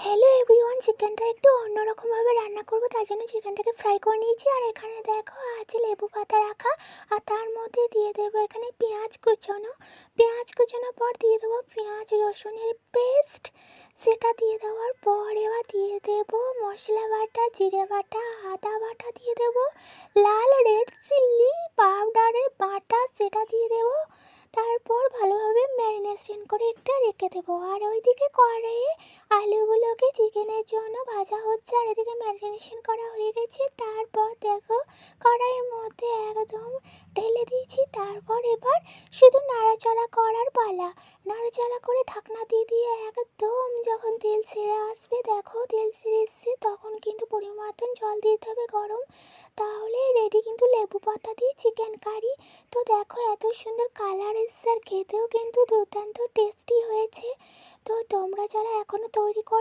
Hello everyone, চিকেনটা একটু অন্যরকমভাবে রান্না করবো, তার জন্য চিকেনটাকে ফ্রাই করে নিয়েছি। আর এখানে দেখো আছে লেবু পাতা রাখা, আর তার মধ্যে দিয়ে দেবো এখানে পেঁয়াজ কুচানোর পর দিয়ে দেবো পেঁয়াজ রসুনের পেস্ট। সেটা দিয়ে দেওয়ার পর এবার দিয়ে দেবো মশলা বাটা, জিরে বাটা, আদা বাটা দিয়ে দেবো, লাল রেড চিলি পাউডারের বাটা সেটা দিয়ে দেবো। তারপর ভালোভাবে ম্যারিনেশন করে একটা রেখে দেবো। আর ওইদিকে কড়াইয়ে আলুগুলোকে চিকেনের জন্য ভাজা হচ্ছে, আর এদিকে ম্যারিনেশন করা হয়ে গেছে। তারপর দেখো কড়াইয়ের মধ্যে একদম ঢেলে দিয়েছি। তারপর এবার শুধু নাড়াচাড়া করার পালা। নাড়াচাড়া করে ঢাকনা দিয়ে দিয়ে একদম যখন তেল ছেড়ে আসবে, দেখো তেল ছেড়ে এসছে, তখন কিন্তু পরিমাণ মতন জল দিতে হবে গরম। তাহলে রেডি কিন্তু লেবু পাতা দিয়ে চিকেন কারি। তো দেখো এত সুন্দর কালার এসছে, আর খেতেও কিন্তু দুর্দান্ত টেস্টি হয়েছে। তো তোমরা যারা এখনও তৈরি